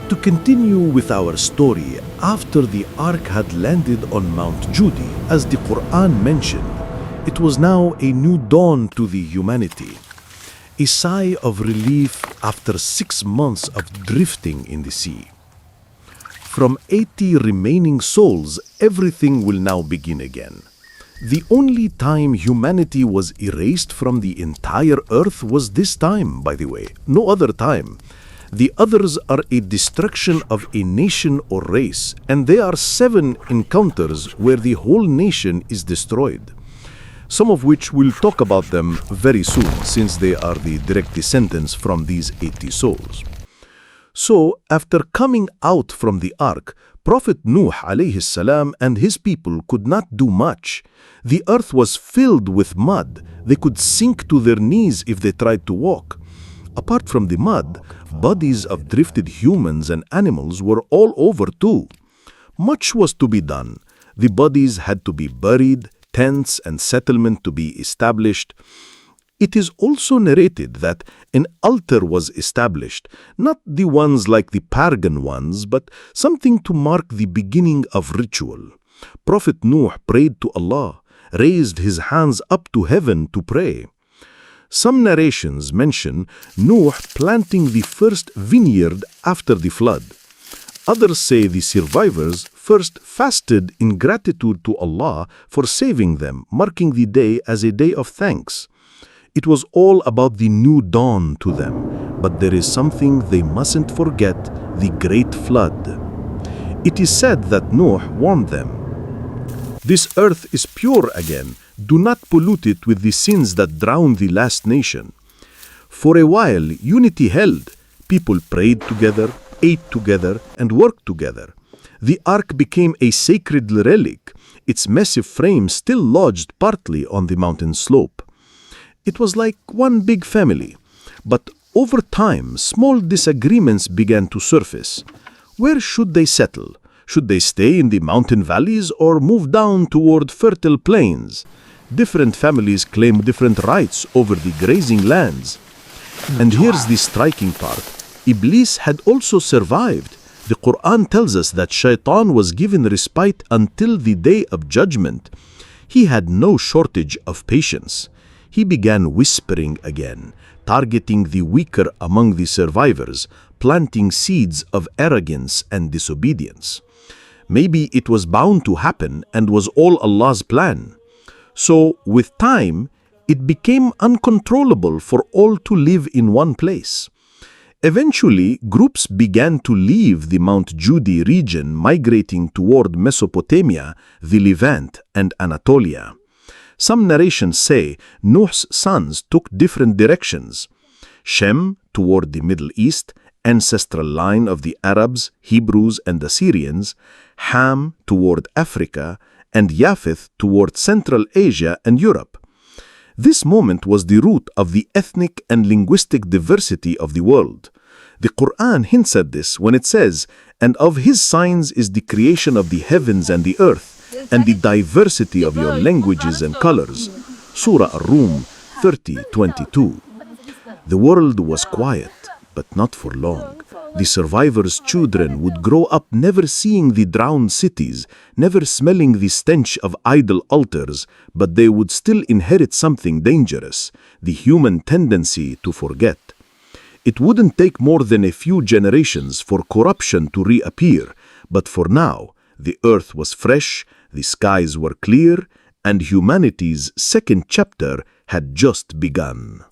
To continue with our story, after the ark had landed on Mount Judi, as the Qur'an mentioned, it was now a new dawn to the humanity. A sigh of relief after 6 months of drifting in the sea. From 80 remaining souls, everything will now begin again. The only time humanity was erased from the entire earth was this time, by the way, no other time. The others are a destruction of a nation or race, and there are 7 encounters where the whole nation is destroyed. Some of which we'll talk about them very soon, since they are the direct descendants from these 80 souls. So, after coming out from the ark, Prophet Nuh alayhi salam and his people could not do much. The earth was filled with mud. They could sink to their knees if they tried to walk. Apart from the mud, bodies of drifted humans and animals were all over too. Much was to be done. The bodies had to be buried, tents and settlement to be established. It is also narrated that an altar was established, not the ones like the pagan ones, but something to mark the beginning of ritual. Prophet Nuh prayed to Allah, raised his hands up to heaven to pray. Some narrations mention Nuh planting the first vineyard after the flood. Others say the survivors first fasted in gratitude to Allah for saving them, marking the day as a day of thanks. It was all about the new dawn to them, but there is something they mustn't forget, the great flood. It is said that Nuh warned them, "This earth is pure again. Do not pollute it with the sins that drowned the last nation." For a while, unity held. People prayed together, ate together, and worked together. The ark became a sacred relic, its massive frame still lodged partly on the mountain slope. It was like one big family. But over time, small disagreements began to surface. Where should they settle? Should they stay in the mountain valleys or move down toward fertile plains? Different families claim different rights over the grazing lands. And here's the striking part. Iblis had also survived. The Qur'an tells us that Shaitan was given respite until the day of judgment. He had no shortage of patience. He began whispering again, targeting the weaker among the survivors, planting seeds of arrogance and disobedience. Maybe it was bound to happen and was all Allah's plan. So, with time, it became uncontrollable for all to live in one place. Eventually, groups began to leave the Mount Judi region, migrating toward Mesopotamia, the Levant, and Anatolia. Some narrations say Nuh's sons took different directions. Shem toward the Middle East, ancestral line of the Arabs, Hebrews, and Assyrians, Ham toward Africa, and Japheth toward Central Asia and Europe. This moment was the root of the ethnic and linguistic diversity of the world. The Qur'an hints at this when it says, "And of his signs is the creation of the heavens and the earth, and the diversity of your languages and colors." Surah Ar-Rum 30:22. The world was quiet, but not for long. The survivors' children would grow up never seeing the drowned cities, never smelling the stench of idol altars, but they would still inherit something dangerous, the human tendency to forget. It wouldn't take more than a few generations for corruption to reappear, but for now, the earth was fresh, the skies were clear, and humanity's second chapter had just begun.